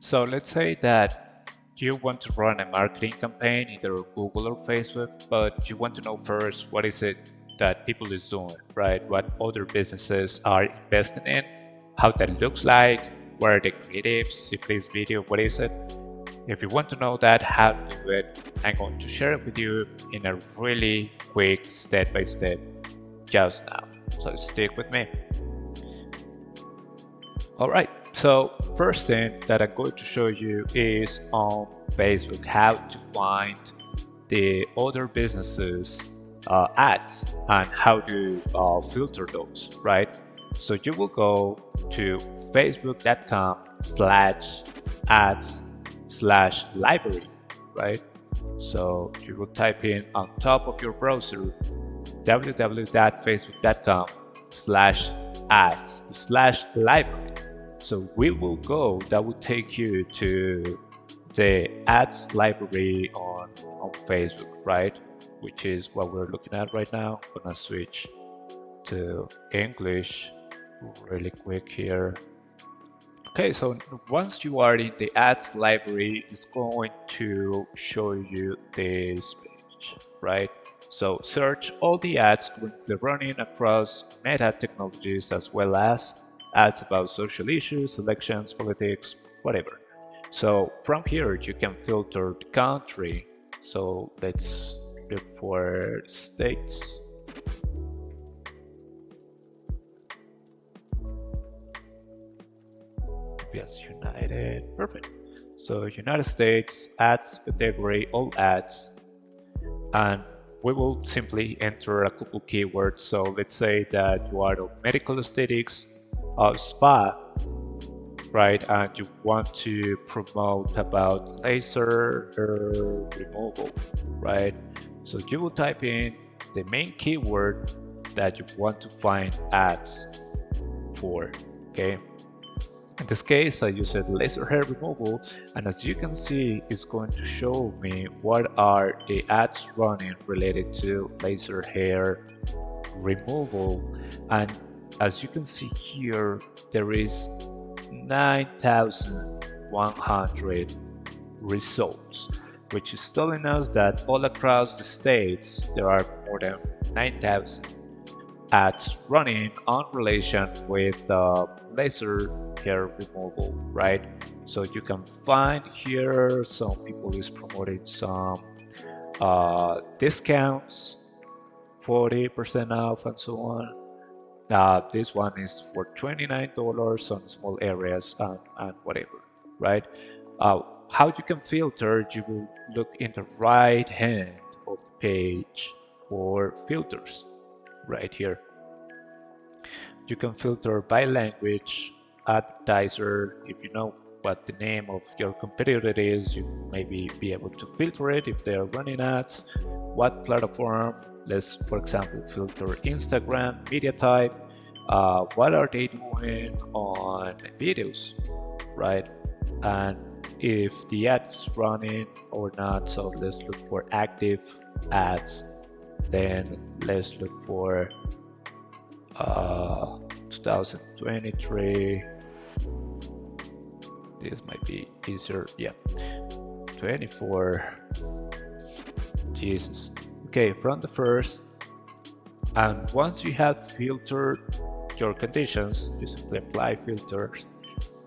So let's say that you want to run a marketing campaign, either Google or Facebook, but you want to know first what is it that people is doing, right? What other businesses are investing in, how that looks like, what are the creatives, if it is video, what is it? If you want to know that, how to do it, I'm going to share it with you in a really quick step-by-step just now. So stick with me. All right, so first thing that I'm going to show you is on Facebook how to find the other businesses ads and how to filter those, right? So you will go to facebook.com/ads/library, right? So you will type in on top of your browser www.facebook.com/ads/library. So we will go, that will take you to the ads library on Facebook, right? Which is what we're looking at right now. I'm gonna switch to English really quick here. Okay, so once you are in the ads library, it's going to show you this page, right? So search all the ads currently running across Meta technologies, as well as ads about social issues, elections, politics, whatever. So from here you can filter the country. So let's look for states. Yes, United, perfect. So United States, ads category, all ads, and we will simply enter a couple keywords. So let's say that you are of medical aesthetics, spa, right? And you want to promote about laser removal, right? So you will type in the main keyword that you want to find ads for, okay? In this case, I used laser hair removal, and as you can see, it's going to show me what are the ads running related to laser hair removal. And as you can see here, there is 9,100 results, which is telling us that all across the states, there are more than 9,000 ads running on relation with laser hair removal, right? So you can find here some people is promoting some discounts, 40% off and so on. This one is for $29 on small areas and whatever, right? How you can filter, you will look in the right hand of the page for filters right here. You can filter by language, advertiser. If you know what the name of your competitor is, you maybe be able to filter it if they are running ads. What platform? Let's, for example, filter Instagram, media type. What are they doing on videos, right? And if the ad's running or not. So let's look for active ads. Then let's look for 2023. This might be easier. Yeah, 24. Jesus. Okay, from the first, and once you have filtered your conditions, you simply apply filters,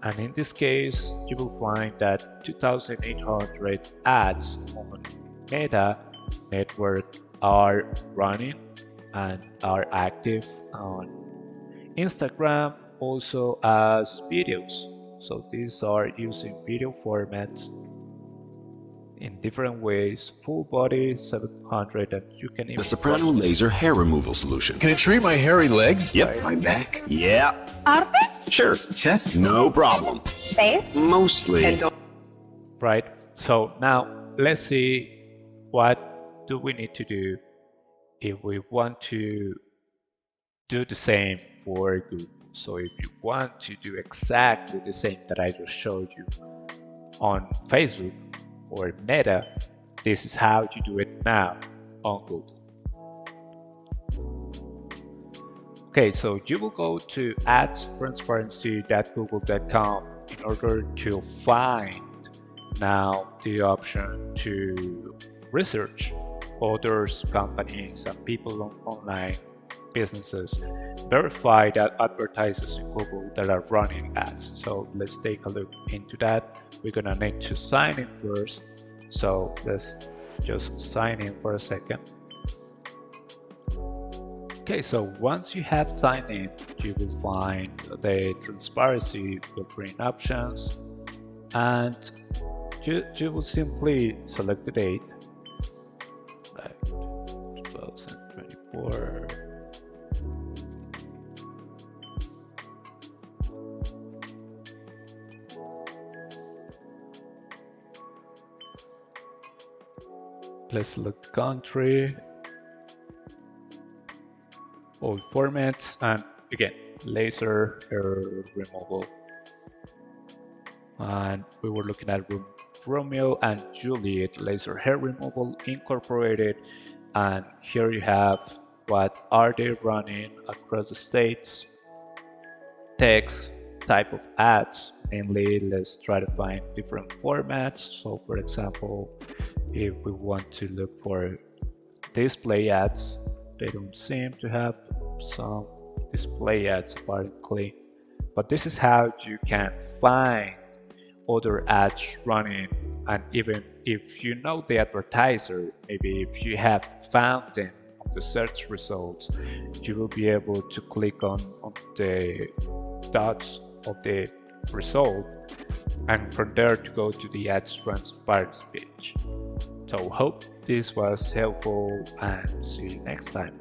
and in this case you will find that 2,800 ads on Meta network are running and are active on Instagram, also as videos. So these are using video formats in different ways. Full body 700, and you can even The Soprano laser hair removal solution. Can it treat my hairy legs? Yep. My neck? Yeah. Armpits? Sure. Chest? No problem. Face? Mostly. right. So now let's see what do we need to do if we want to do the same for Google. So if you want to do exactly the same that I just showed you on Facebook or Meta, this is how you do it now on Google. Okay, so you will go to adstransparency.google.com in order to find now the option to research others, companies, and people online, businesses, verify that advertisers in Google that are running ads. So let's take a look into that. We're gonna need to sign in first. So let's just sign in for a second. Okay, so once you have signed in, you will find the transparency filtering options, and you will simply select the date, like 2024. Let's select the country, all formats, and again, laser hair removal. And we were looking at Romeo and Juliet laser hair removal incorporated, and here you have what are they running across the states, text, type of ads. Mainly, let's try to find different formats. So for example, if we want to look for display ads, they don't seem to have some display ads apparently, but this is how you can find other ads running. And even if you know the advertiser, maybe if you have found them on the search results, you will be able to click on the dots of the result, and from there to go to the ads transparency page. So hope this was helpful, and see you next time.